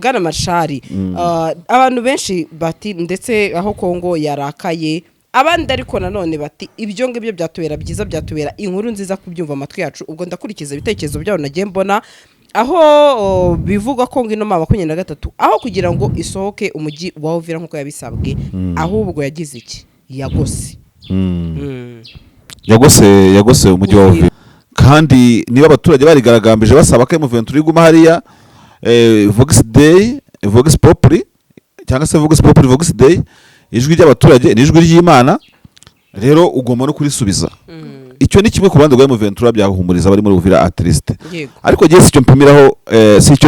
Bwana Marshali abantu benshi bati ndetse aho Kongo yarakaye abandi ariko nanone bati ibyo ngibyo byatubera byiza byatubera inkuru nziza kubyumva amatwi yacu ubwo ndakurikiza ibitekerezo byabo nagiye mbona aho bivugwa ko ngino mama 23 aho kugira ngo isohoke umujyi wa Uvira nkuko yabisabwe ahubwo yagize iki yagose umujyi wa Uvira kandi niba abaturage barigaragambije basaba ko M23 iguma hariya Vox Day Vox Populi cyangwa se Vox Populi Vox Day ijwi ry'abaturage n'ijwi ry'Imana rero ugomba no kurisubiza icyo ni kimwe ku bandi rwa M23 byahumuriza bari muri Uvira atriste ariko giye si cyo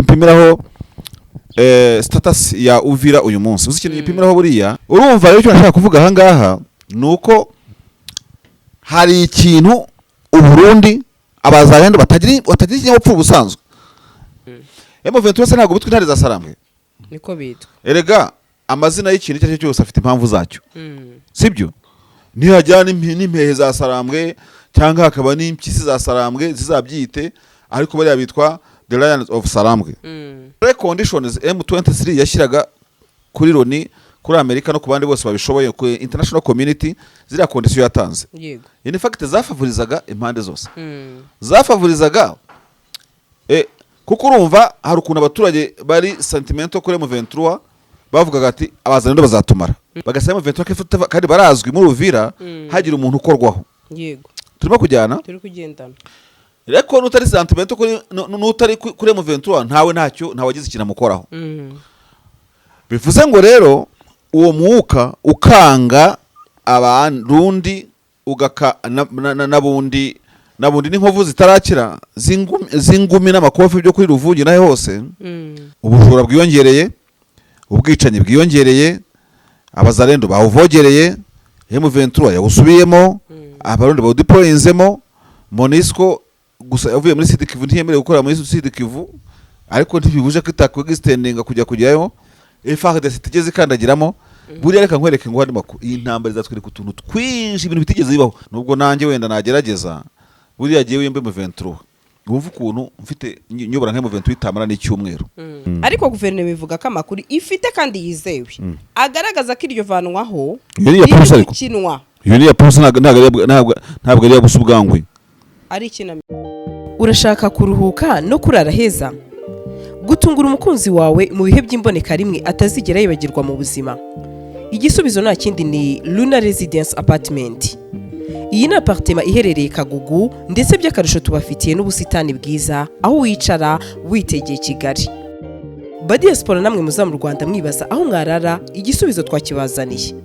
mpimiraho status ya Uvira uyu munsi uzi ikintu gipimiraho buriya urumva rero icyo nashaka kuvuga aha ngaha nuko hari ikintu uburundi abazayandi batagira ikinyabupfura ubusanzwe M23 se ntabwo bitwa intare za Sarambwe niko bitwa erega amazina y'ikintu icyo cyose afite impamvu zacyo sibyo ntihajyana n'impehe za Sarambwe cyangwa hakaba n'impyisi za Sarambwe zizabyite ariko bari bitwa the Lions of Sarambwe conditions M23 yashyiraga kuri Loni kuri Amerika no ku bandi bose babishoboye ku international community zira condition yatanze yego in fact zafavorizaga impande zose zafavorizaga kuko urumva hari ukuntu abaturage bari sentimento kuri M23 bavugaga ati abazanendo bazatumara bagasaba M23 kandi barazwi muri Uvira hagira umuntu ukorwaho yego turimo kujyana turi kugendana reko nutari sentimento kuri nutari kuri M23 ntawe wagize ikintu amukoraho bivuze ngo rero uwo mwuka ukanga abarundi ugaka nabundi n'inkovu zitarakira zingumi n'amakofi byo kuri Ruvugi nahe hose ubujura bwiyongereye ubwicanyi bwiyongereye abazarendo bawuvogereye M23 yawusubiyemo abarundi bawudeployinzemo Monisco gusa yavuye muri Sud Kivu ntiyemerewe gukora muri Sud Kivu ariko ntibibuje kwitaka extendinga kujyayo FARDC itigeze kandagiramo buriya reka nkwereke ngo harimo iyi ntambara izatwereka utuntu twinshi ibintu bitigeze bibaho nubwo nanjye wenda nagerageza buriya giye wembe mu 23 uvuga ukuntu mfite nyobora nka mu 23 itamara n'icyumweru ariko guverinoma ivuga ko amakuru ifite kandi yizewe agaragaza ko iryo vanwaho kinwa iyo ni ya polisi ntabwo ari ya busubwangwe ari ikinami urashaka kuruhuka no kurara heza gutungura umukunzi wawe mu bihe by'imboneka rimwe atazigera yibagirwa mu buzima igisubizo nta kindi ni Luna Residence Apartment. Iyi ni apartment iherereye Kagugu ndetse by'akarusho tubafitiye n'ubusitani bwiza aho wicara witegeye Kigali. Badiaspora namwe muza mu Rwanda mwibaza aho mwarara igisubizo twakibazaniye.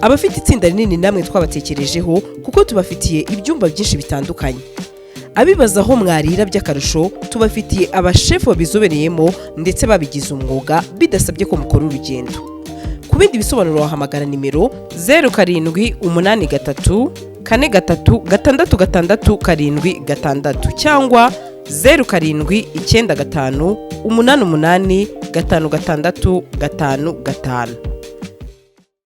Abafite itsinda rinini namwe twabatekerejeho kuko tubafitiye ibyumba byinshi bitandukanye. Abibaza aho mwarira by'akarusho tubafitiye abashefu babizobereyemo ndetse babigize umwuga bidasabye ko mukora urugendo. Ku bindi bisobanuro wahamagara nimero 0783 43 cyangwa 0795 88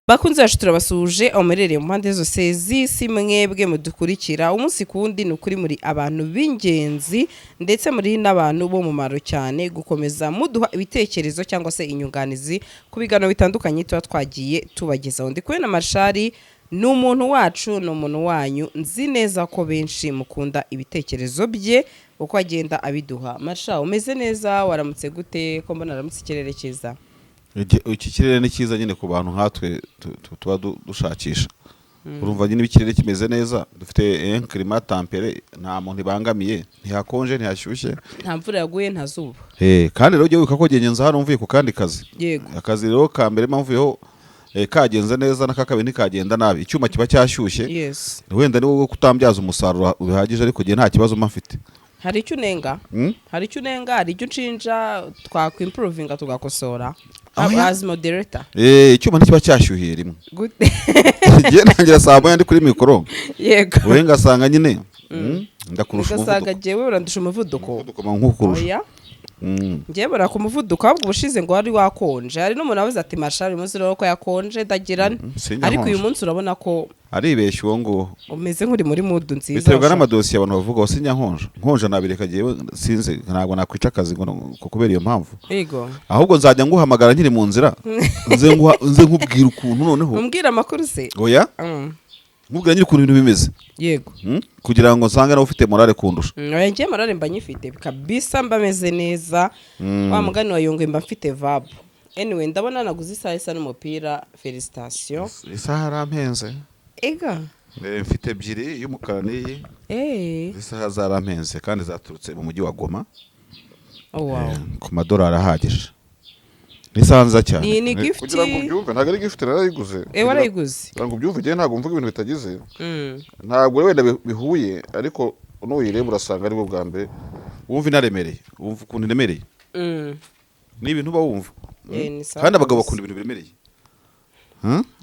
Bakunze yacu turabasuje amerereye mu mpande zose z'isi mwebwe mudukurikira umunsi kundi nukuri muri abantu b'ingenzi ndetse muri n'abantu bo mu maro cyane gukomeza muduha ibitekerezo cyangwa se inyunganizi ku bigano bitandukanye tuba twagiye tubagezaho ndi kubena Marshali n'umuntu wacu n'umuntu wanyu nzi neza ko benshi mukunda ibitekerezo bye uko agenda abiduha. Marshali umeze neza waramutse gute ko mbona aramutse ikirere cyiza iki kirere ni cyiza nyine ku bantu nkatwe tuba dushakisha urumva nyine ikirere kimeze neza dufite climat tempéré nta muntu ibangamiye ntihakonje ntihashyushye nta mvura yaguye nta zuba kandi rero ugiye ko genyenza hano mvuye ku kandi kazi akazi rero ka mbere mpamvuyeho kagenze neza n'akakabiri ntikagenda nabi icyuma kiba cyashyushye wenda ni wowe kutambyaza umusaruro bihagije ariko gihe nta kibazo mfite hari icyo unenga hari icyo unshinja twakwimpruvinga tugakosora as moderator icyuma ntikiba cyashyuhiye rimwe gute gihe nangira saa moya ndi kuri mikoro yego wowe ngasanga nyine ndakurusha umuvuduko ugasanga jewe urandusha umuvuduko nk'ukurusha ngiye bora ku muvuduko ahubwo ubushize ngo wari wakonje hari n'umuntu avuze ati Marshal uyu munsi rero ko yakonje ndagirana ariko uyu munsi urabona ko aribeshye uwo ngo umeze nk'uri muri mood nziza biterwa n'amadosiye abantu bavuga wose nkonje nabireka giye sinze ntabwo nakwica akazi ngo kubera iyo mpamvu yego ahubwo nzajya nguhamagara nkiri mu nzira nze nkubwira ukuntu noneho umbwira amakuru se oya nkubwira nyiri ukuntu ibintu bimeze yego kugira ngo nsange nawe ufite morale kundusha oya ngiye morale mba nyifite kabisa mbameze neza wa mugani wa Yongwe mba mfite vibe anyway ndabona naguze isaha isa n'umupira felicitation isaha arampenze ega mfite ebyiri y'umukara n'iyi isaha zarampenze kandi zaturutse mu mujyi wa Goma ku madolari ahagije n'isaha nziza cyane ni gift kugira ngo ubyumve ntabwo ari gift narayiguze warayiguze kugira ngo ubyumve igihe ntabwo mvuga ibintu bitagize ntabwo wenda bihuye ariko nuyireba urasanga ari bwo bwa mbere wumva inaremereye wumva ukuntu iremereye ni ibintu uba wumva kandi abagabo bakunda ibintu biremereye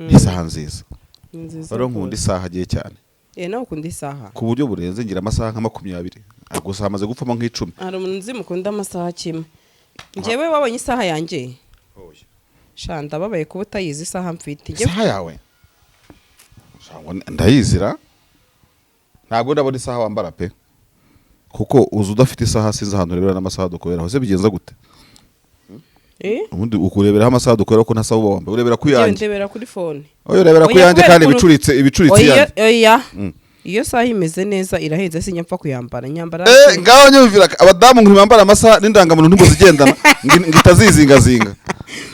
isaha nziza rero nkunda isaha agiye cyane nawe ukunda isaha ku buryo burenze ngira amasaha nka 20 gusa hamaze gupfamo nk'icumi hari umuntu nzi mukunda amasaha kimwe njyewe wabonye isaha yanjye shanda babaye kuba utayizi isaha mfite isaha yawe ndayizira ntabwo ndabona isaha wambara pe kuko uzi udafite isaha sinzi ahantu urebera n'amasaha dukorera hose bigenza gute ubundi ukureberaho amasaha dukorera ko ntasaha uba wambaye urebera ku yanjye ndebera kuri phone urebera ku yanjye kandi ibicuritse yanjye oya iyo saha imeze neza irahenze sinyapfa kuyambara nyambara ngaho nyumvira abadamu ngo bambara amasaha n'indangamuntu ntimuzigendana ngitazizingazinga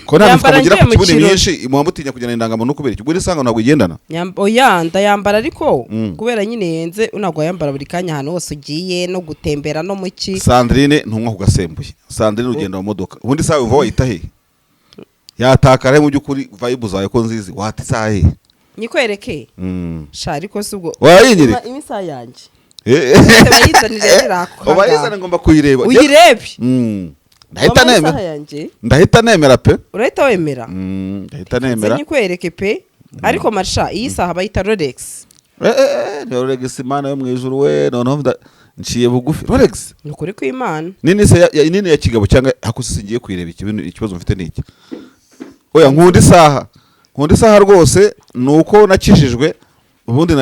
ko nta mifuka mugira ku kibuno myinshi muhamutinya kugenda indangamuntu kubera iki ubwo nisanga ntabwo igendana oya ndayambara ariko kubera nyine yenze unagwa yambara buri kanya ahantu hose ugiye no gutembera no muki Sandrine ntumwa kugasembuye Sandrine ugenda mu modoka ubundi sawa uva wayita he yatakara mu byukuri vibe zawe ko nzizi wati sahe nikwereke sha ariko subwo wayinyire imisa yanjye bayizana ngomba kuyireba uyirebe ndahita nemera pe urahita wemera ndahita nemera nikwereke pe ariko Marshal iyi saha bayita Rolex Rolex imana yo mu ijuru we noneho nciye bugufi Rolex nukuri ko imana nini ya kigabo cyangwa hakusigiye kuyireba ikibazo mfite niki oya nkunda isaha rwose nuko nakishijwe ubundi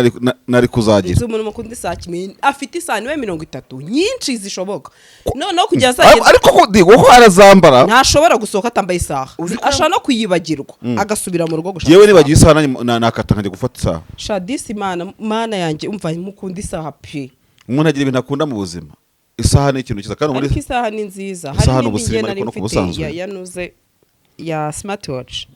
nari kuzagira izo umuntu mukunda isaha kimwe afite isaha niwe 30 nyinshi zishoboka no kujya ariko ko arazambara ntashobora gusohoka atambaye isaha ashaka no kuyibagirwa agasubira mu rugo gushaka yewe nibagiye isaha nakata nkajya gufata isaha shadisi mana yanjye umva mukunda isaha pe umuntu agira ibintu akunda mu buzima isaha ni ikintu cyiza kandi muri isaha ni nziza hari n'ubusirimu ariko no kubusanzwe yanuze ya smartwatch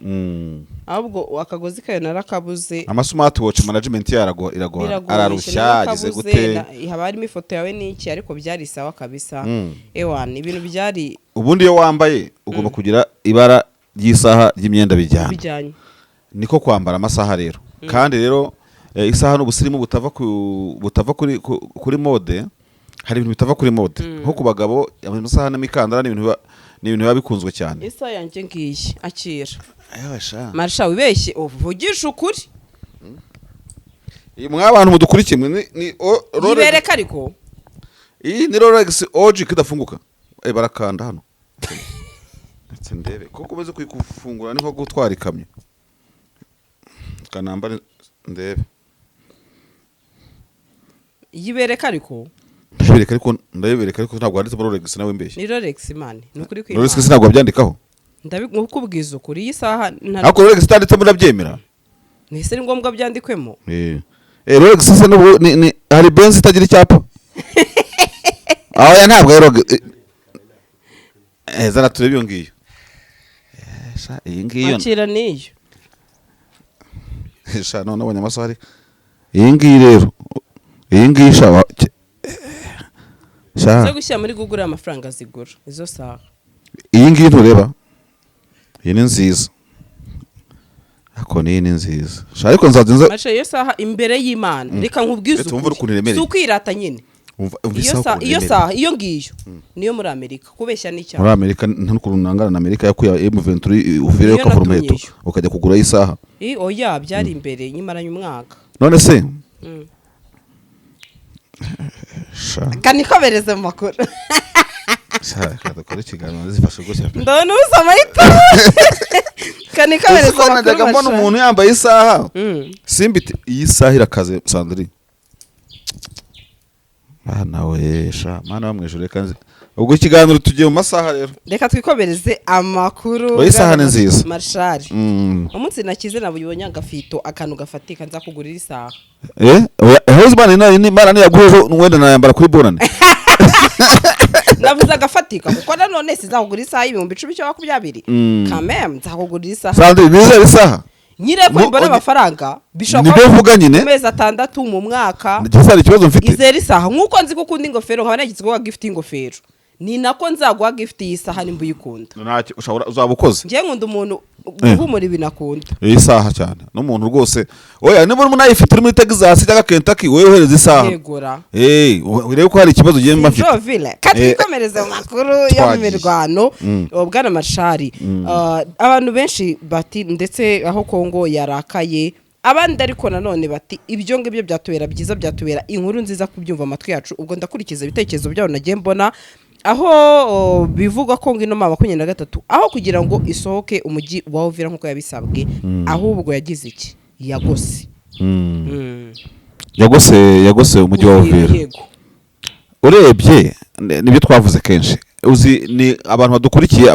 ahubwo akagozi kayo narakabuze ama smartwatch management iragora ararushya ageze gute haba harimo ifoto yawe n'iki ariko byari sawa kabisa ewan ibintu byari ubundi iyo wambaye ugomba kugira ibara ry'isaha ry'imyenda bijyanye niko kwambara amasaha rero kandi rero isaha n'ubusirimu butava kuri mode hari ibintu bitava kuri mode nko ku bagabo amasaha n'imikandara n'ibintu biba bikunzwe cyane isaha yanjye ngiyi akira ayasha Marshal wibeshye uvugisha ukuri mw'abantu mudukurikiye ni Rolex ariko iyi ni Rolex OG kidafunguka barakanda hano ndetse ndebe kuko umeze kuyifungura ni nko gutwara ikamyo kanamba ndebe yibereka ariko ndabibereka ariko ntabwo handitse Rolex nawe mbeshye ni Rolex man nukuri kwimana Rolex ntabwo byandikaho ndabikubwiza ukuri iyi saha ariko Rolex itanditse murabyemera nese ni ngombwa byandikwemo Rolex se ni hari Benz itagira icyapa aho ya ntabwo Rolex zana turebe iyo ngiyo iyi ngiyo akira niyo none abanyamasaha iyi ngiyi rero iyi ngiyi shawa zo gushyira muri Google amafaranga zigura izo saha iyi ngiyi ntureba iyi ni nziza ako ni nziza ariko nzazinza Marshal iyo saha imbere y'Imana reka nkubwize ukwirata nyine iyo saha iyo ngiyo niyo muri Amerika kubeshya n'icyaha muri Amerika nta n'ukuntu nangana na Amerika yakuye M23 uvireyo ka formeto ukajya kugura isaha oya byari imbere nyimaranye umwaka none se kanikobereze mu makuru shaka dukora ikiganiro zifashe rwose ndabona ubusa amahitamo kani kabereza amakuru najyaga mbona umuntu yambaye isaha simbite iyi saha irakaze Sandrine nawe sha mana bamwijure kanze ubwo ikiganiro tugiye mu masaha rero reka twikomereze amakuru oya isaha ni nziza Marshal umunsi nakize nabuyibonye agafito akantu gafatika nza kugurira isaha husband ni mara ni yaguho nwenda nayambara kuri bonane navuze agafatika kuko nanone sizakugurira isaha y'ibihumbi 10-20 kamem nzakugurira isaha Sandrine nize isaha nyire ko mbona amafaranga bishobora nibe vuga nyine amezi 6 mu mwaka ndetse ikibazo mfite izera isaha nkuko nzi gukunda ingofero nkaba nagize ko gift ingofero ni nako nzaguha gift yisaha nimba uyikunda ntacyo ushobora uzabukoze ngiye nkunda umuntu guhumura ibinakunda isaha cyane n'umuntu rwose oya niba umuntu ayifite muri Texas cyangwa Kentucky wewe uhereza isaha yegora urebe ko hari ikibazo giye mbafite Jovile katikomereze mu makuru yo mu mirwano bwana Marshal abantu benshi bati ndetse aho Kongo yarakaye abandi ariko nanone bati ibyo ngibyo byatubera byiza byatubera inkuru nziza kubyumva amatwi yacu ubwo ndakurikiza ibitekerezo byabo nagiye mbona aho bivuga ko ngino mama 23 aho kugira ngo isohoke umujyi wa Uvira nkuko yabisabwe ahubwo yagize iki yagose umujyi wa Uvira urebye nibyo twavuze kenshi uzi ni abantu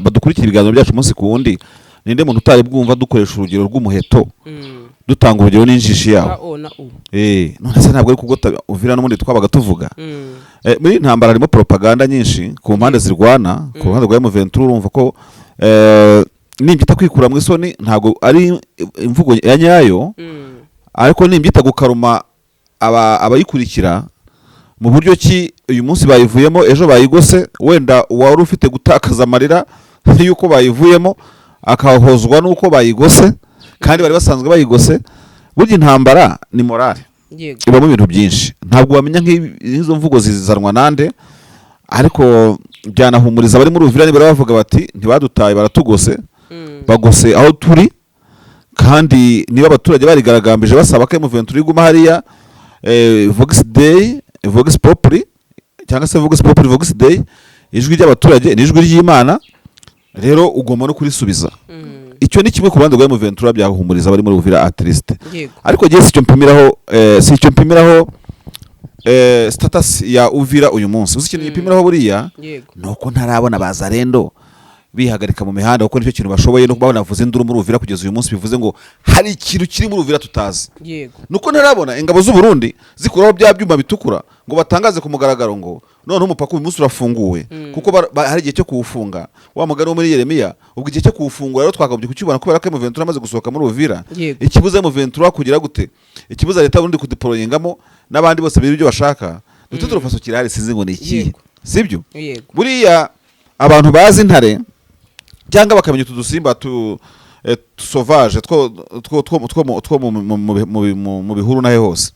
badukurikiye ibiganiro byacu umunsi ku wundi ninde muntu utari bwumva dukoresha urugero rw'umuheto dutanga urugero n'injishi yawo none se ntabwo ari kugota Uvira n'umundi twabaga tuvuga muri intambara harimo propaganda nyinshi ku mpande zirwana ku ruhande rwa M23 urumva ko nimbyita kwikura mu isoni ntabwo ari imvugo ya nyayo ariko nimbyita gukaruma abayikurikira mu buryo ki uyu munsi bayivuyemo ejo bayigose wenda wari ufite gutakaza amarira yuko bayivuyemo akahozwa nuko bayigose kandi bari basanzwe bayigose burya intambara ni morale ibamo ibintu byinshi ntabwo wamenya nk'izo mvugo zizanwa nande ariko byanahumuriza bari muri Uvira ni baravuga bati ntibadutaye baratugose bagose aho turi kandi niba abaturage barigaragambije basaba ko M23 iguma hariya Vox Day Vox Populi cyangwa se Vox Populi Vox Day ijwi ry'abaturage ni ijwi ry'Imana rero ugomba no kurisubiza icyo ni kimwe ku bandi rwa M23 byahumuriza bari muri Uvira atriste ariko giye si cyo mpimiraho status ya Uvira uyu munsi uzi ikintu gipimiraho buriya nuko ntarabona bazarendo bihagarika mu mihanda kuko nicyo kintu bashoboye no kubona navuze induru muri Uvira kugeza uyu munsi bivuze ngo hari ikintu kiri muri Uvira tutazi nuko ntarabona ingabo z'u Burundi zikuraho bya byuma bitukura ngo batangaze ku mugaragaro ngo none umupaka uyu munsi urafunguwe kuko hari igihe cyo kuwufunga wa mugani wo muri Yeremiya ubwo igihe cyo kuwufungura rero twakagombye kukibona kubera ko M23 amaze gusohoka muri Uvira ikibuza M23 kugira gute ikibuza leta Burundi kudeployingamo n'abandi bose biri byo bashaka dute turufaso kirari sinzi ngo ni iki sibyo buriya abantu bazi intare cyangwa bakamenya utudusimba sauvage two mu bihuru nahe hose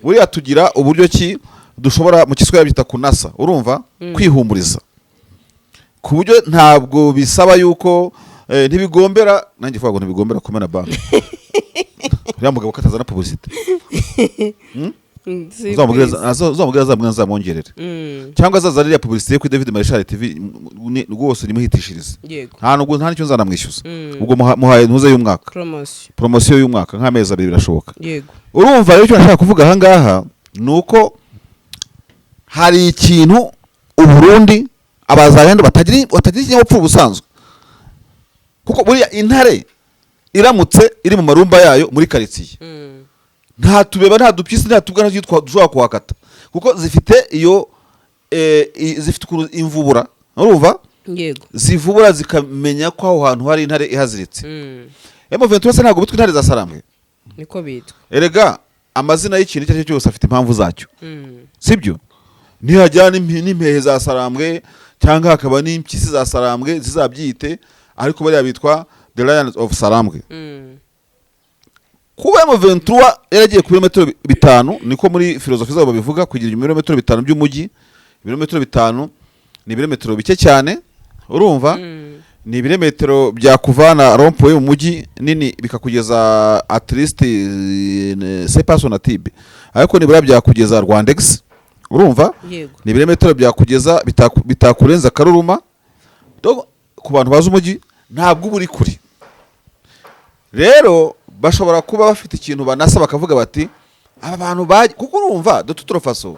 buriya tugira uburyo ki dushobora mu Kiswahili byita kunasa urumva kwihumuriza ku buryo ntabwo bisaba yuko ntibigombera nanjye vuga ngo ntibigombera kumena banki uriya mugabo katazana publicité uzamubwira zamwongerere cyangwa azazanira publicité kuri David Marshal TV rwose nimuhitishirize nta nicyo nzanamwishyuza ubwo muhaye ntuze y'umwaka promotion y'umwaka nk'amezi 2 birashoboka urumva rero icyo nashaka kuvuga aha ngaha nuko hari ikintu Uburundi abazarendo batagira ikinyabupfura ubusanzwe kuko buriya intare iramutse iri mu marumba yayo muri quartier nta tubeba nta dupyisi nta tubwa nta dushobora kuhakata kuko zifite iyo zifite imvubura urumva zivubura zikamenya ko aho hantu hari intare ihaziritse M23 ntabwo bitwa intare za Sarambwe niko bitwa erega amazina y'ikintu cyose cyose afite impamvu zacyo sibyo ntihajyana n'impehe za Sarambwe cyangwa hakaba n'impyisi za Sarambwe zizabyite ariko bari bitwa the Lions of Sarambwe kuba M23 yaragiye ku birometero 5 niko muri filozofi zabo babivuga kugira ibirometero 5 by'umujyi ibirometero 5 ni ibirometero bike cyane urumva ni ibirometero bya kuvana rompo mu mujyi nini bikakugeza at least c'est pas son atib ariko nibura byakugeza Rwandex urumva yego ni ibirometero byakugeza bitakurenza Karuruma. Ku bantu bazi umujyi ntabwo uba uri kure, rero bashobora kuba bafite ikintu banasa bakavuga bati aba bantu kuko urumva de toute façon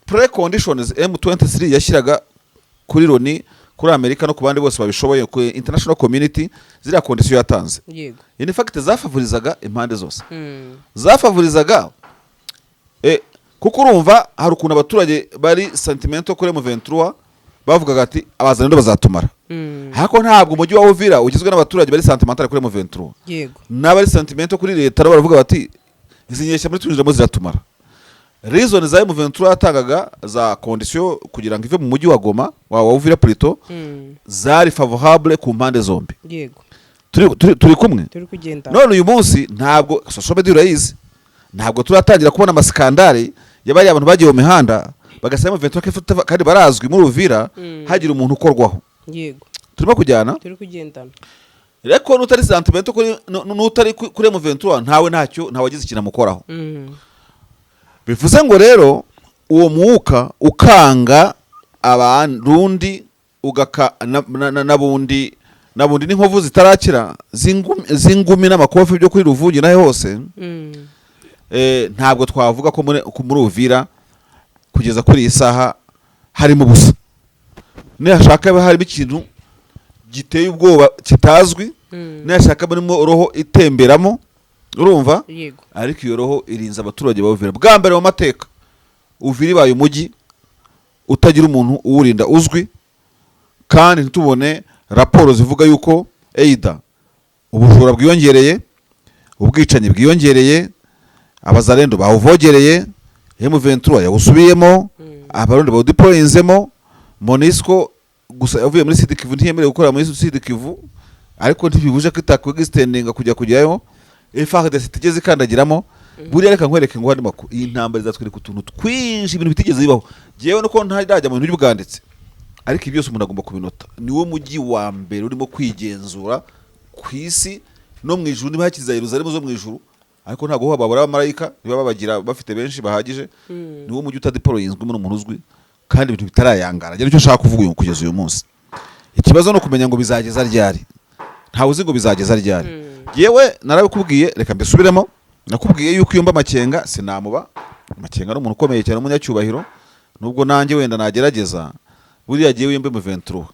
pre conditions M23 yashyiraga kuri Loni, kuri Amerika no ku bandi bose babishoboye ku international community, ziriya condition yatanze yego in fact zafavorizaga impande zose, zafavorizaga kuko urumva hari ukuntu abaturage bari sentimento kuri M23 bavugaga ati abazalendo bazatumara, hako ntabwo umujyi wa Uvira ugizwe n'abaturage bari sentimental kuri M23 yego n'abari sentimento kuri leta baravuga bati izi nyeshya muri twinjiramo ziratumara. Reason za M23 yatangaga za condition kugira ngo ive mu mujyi wa Goma wa Uvira Prito zari favorable ku mpande zombi. Yego. Turi kumwe. Turi kugenda. None uyu munsi ntabwo social media urayizi. Ntabwo turatangira kubona amaskandale yabari abantu bagiye mu mihanda bagasaba M23 kandi barazwi muri Uvira hagira umuntu ukorwaho. Yego. Turimo kujyana. Turi kugendana. Reko nutari sentimento nutari kuri M23 ntawe wagize ikintu amukoraho. Bivuze ngo rero uwo mwuka ukanga abarundi nabundi n'inkovu zitarakira zingumi n'amakofi byo kuri Ruvugi nahe hose ntabwo twavuga ko muri Uvira kugeza kuri iyi saha harimo busa, nashaka harimo ikintu giteye ubwoba kitazwi, nashaka barimo roho itemberamo, urumva yego, ariko iyo roho irinza abaturage ba Uvira. Bwa mbere mu mateka Uvira ibaye umujyi utagira umuntu uwurinda uzwi, kandi ntitubone raporo zivuga yuko eida ubujura bwiyongereye, ubwicanyi bwiyongereye, abazalendo bawuvogereye, M23 yawusubiyemo, abarundi bawudeployinzemo, Monisco gusa yavuye muri Sud Kivu ntiyemerewe gukora muri Sud Kivu, ariko ntibibuje ko itakwegistendinga kujyayo FARDC tigeze kandagiramo. Buriya reka nkwereke ngo harimo iyi ntambara zatwereka utuntu twinshi ibintu bitigeze bibaho. Jewe nuko ntajya mu bintu by'ubwanditse, ariko ibyo byose umuntu agomba kubinota. Niwo mujyi wa mbere urimo kwigenzura ku isi no mu ijuru, niba hakiza Yerusalemu zo mu ijuru, ariko ntago babura abamarayika niba babagira bafite benshi bahagije. Niwo mujyi utadeployinzwe n'umuntu uzwi kandi ibintu bitarayangara. Rero icyo nshaka kuvuga kugeza uyu munsi, ikibazo no kumenya ngo bizageza ryari. Ntawe uzi ngo bizageza ryari. Yewe narabikubwiye, reka mbisubiremo. Nakubwiye yuko iyo mba Makenga sinamuba. Makenga ari umuntu ukomeye cyane, umunyacyubahiro, nubwo nanjye wenda nagerageza. Buriya giye wembe mu 23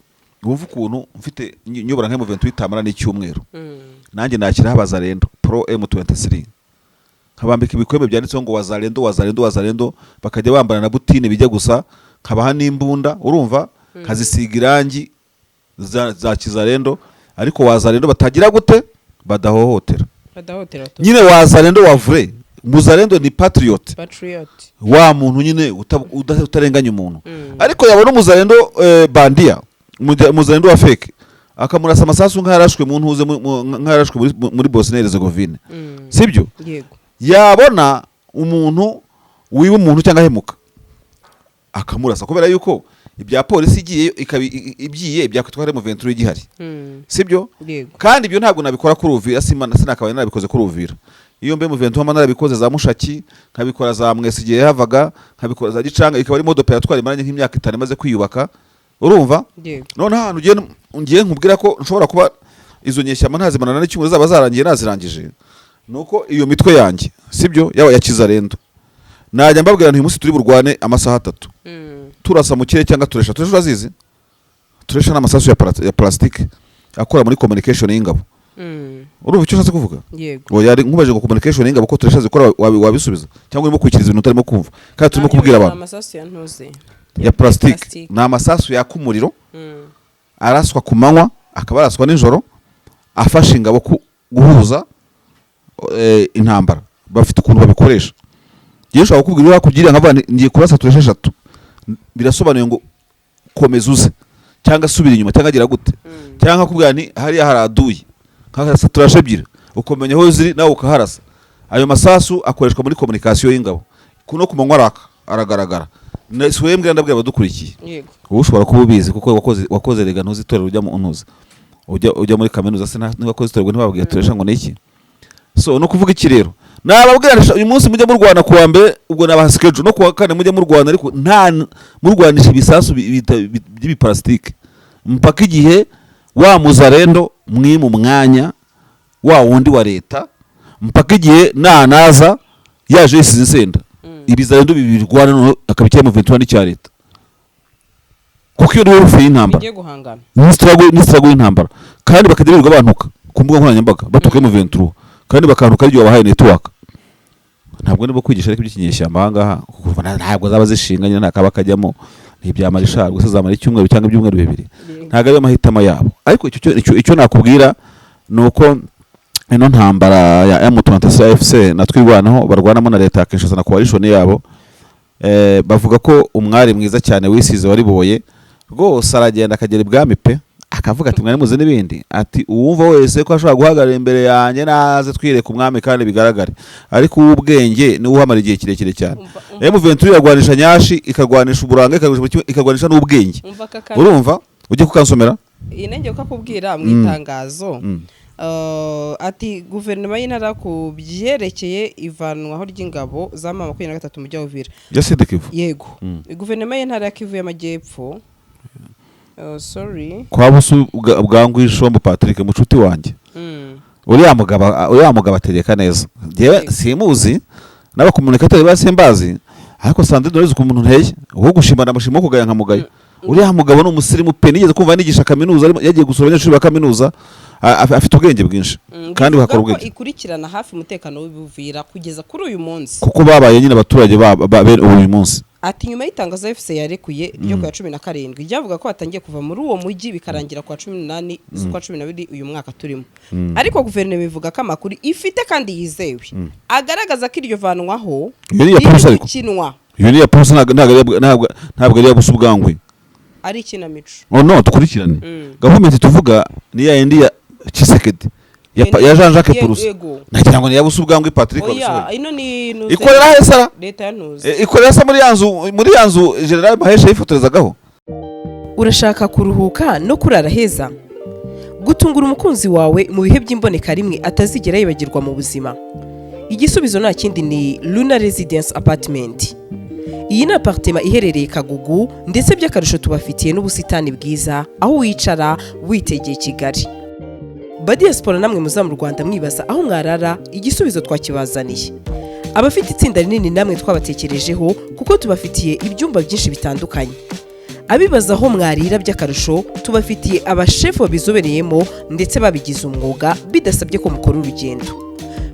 wumva ukuntu mfite nyobora nka mu 23 itamara n'icyumweru, nanjye nakiraho abazalendo pro M23 nkabambika ibikwembe byanditseho ngo wazalendo, bakajya bambana na butine bijya gusa, nkabaha n'imbunda, urumva, kazisiga irangi za kizalendo, ariko wazalendo batagira gute, badahohotera nyine. Wazalendo wa vrai, muzalendo ni patriot, wa muntu nyine utarenganya umuntu. Ariko yabona umuzalendo bandia, muzalendo wa fake, akamurasa amasasu nk'arashwe mu ntuze nk'arashwe muri Bosnia Herzegovina, sibyo? Yego. Yabona umuntu wiba umuntu cyangwa hemuka akamurasa, kubera yuko ibya polisi igiye ibyiye byakwitwara mu 23 igihari, sibyo? Kandi ibyo ntabwo nabikora kuri Uvira, sinakabaye narabikoze kuri Uvira. Iyo mbe mu 23 narabikoze za Mushaki, nkabikora za Mwesi igihe yavaga, nkabikora za Gicanga, ikaba ari modoka yatwara imaranye nk'imyaka 5 imaze kwiyubaka, urumva? None ahantu ngiye nkubwira ko nshobora kuba izo nyeshyamba ntazimanana n'icyumwe zaba zarangiye nazirangije, nuko iyo mitwe yanjye, sibyo, yawa ya kizalendo, najya mbabwira nti uyu munsi turi burwane amasaha 3 turasa mu kirere cyangwa turesha urazizi, turesha n'amasasu ya plastique akora muri communication y'ingabo. Urumva icyo nshatse kuvuga? Yego. Yari nkubaje ngo communication y'ingabo ko turesha zikora wabisubiza cyangwa urimo kwikiriza ibintu utarimo kumva, kandi turimo kubwira abantu amasasu ya ntuze ya plastique na amasasu yaka umuriro, araswa ku manywa akaba araswa nijoro, afashe ingabo guhuza intambara. Bafite ukuntu babikoresha. Yesha bakubwira wakubwira nk'abana ngiye kurasa turesha 3, birasobanuye ngo komeza uze cyangwa subira inyuma cyangwa gira gute, cyangwa kubwira ni hariya haraduye nk'asa turashe 2 ukomenya aho ziri nawe ukaharasa. Ayo masasu akoreshwa muri communication y'ingabo, kuno kumanywa aragaragara. Swembwe ndabwira abadukurikiye, yego, ushobora kuba ubizi kuko wakoze rega ntuzitorera ujya mu ntuza, ujya muri kaminuza se ntiwakoze itorerwa ntibabwiye turesha ngo niki. So no kuvuga iki rero, nababwira uyu munsi mujye murwana kuwa mbere ubwo nabaha schedule no kuwa kane mujye murwana ariko nta murwanisha ibisasu by'ibiparasitike mpaka igihe wa muzarendo mwimu mwanya wa wundi wa leta mpaka igihe nanaza yaje yisize insenda ibizarendo bibirwana no akabikira mu 21 n'icya leta kuko iyo rero rufi y'intambara bigiye guhangana n'istrago y'intambara kandi bakaderirwa bantuka ku mbuga nkoranyambaga batuka mu 23 kandi bakantuka aryo bahaye network ntabwo nibo kwigisha ariko by'ikinyeshyamba ahangaha kuko ntabwo zaba zishinganye nakaba kajyamo ntibyamara gusa zamara icyumweru cyangwa ibyumweru bibiri ntabwo ari amahitamo yabo ariko icyo nakubwira nuko ino ntambara ya M23 FC natwirwanaho barwanamo na leta ya Kinshasa na coalition yabo bavuga ko umwari mwiza cyane wisize wari boye rwose aragenda akagera ibwami pe akavuga ati mwari muze n'ibindi ati uwumva wese ko ashobora guhagarara imbere yanjye naze twireka umwami kandi bigaragare ariko ubwenge ni uhamara igihe kirekire cyane M23 iragwanisha nyashi ikarwanisha uburanga ikarwanisha n'ubwenge urumva ujye kukansomera iyi nenge ukakubwira mu itangazo ati guverinoma y'intara ku byerekeye ivanwaho ry'ingabo za M23 mu Uvira Kivu yego guverinoma y'intara ya Kivu y'Amajyepfo sorry kwa busu bwangwisho mu Patrick mucuti wanjye uriya mugabo ategeka neza je simuzi n'abakomunikateri basembazi ariko sande dore ku muntu nteye uwo gushimana amashimo kugaya nka mugayo uriya mugabo no umusirimu pe nigeze kumva nigisha kaminuza yagiye gusura abanyeshuri ba kaminuza afite ubwenge bwinshi kandi bakora ubwenge ikurikirana hafi umutekano w'Ubuvira kugeza kuri uyu munsi kuko babaye nyine abaturage uyu munsi ati nyuma y'itangazo FC yarekuye ryo kwa 17 ryavuga ko batangiye kuva muri uwo mujyi bikarangira kwa 18 z'ukwa 12 uyu mwaka turimo ariko guverinoma ivuga ko amakuru ifite kandi yizewe agaragaza ko iryo vanwaho ikinwa iyo ni ya polisi ntabwo ari yabusubwangwe ari ikinamico no tukurikirane government tuvuga ni ya indi ya Chisekedi ya Jean Jacques Purusi nagira ngo ni yabusubwangwe Patrick ino ni ikorera hesara leta yanuze ikorera sa muri yanzu General Mahesha yifotorezagaho urashaka kuruhuka no kurara heza gutungura umukunzi wawe mu bihe by'imboneka rimwe atazigera yibagirwa mu buzima igisubizo nta kindi ni Luna Residence Apartment. Iyi ni apartment iherereye Kagugu ndetse by'akarusho tubafitiye n'ubusitani bwiza aho wicara witegeye Kigali. Badiaspora namwe muza mu Rwanda mwibaza aho mwarara igisubizo twakibazaniye. Abafite itsinda rinini namwe twabatekerejeho kuko tubafitiye ibyumba byinshi bitandukanye. Abibaza aho mwarira by'akarusho tubafitiye abashefu babizobereyemo ndetse babigize umwuga bidasabye ko mukora urugendo.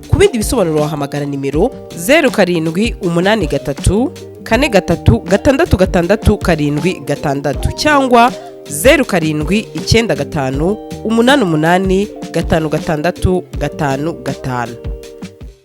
Ku bindi bisobanuro wahamagara nimero 0783 4366 cyangwa 0795 88 5655.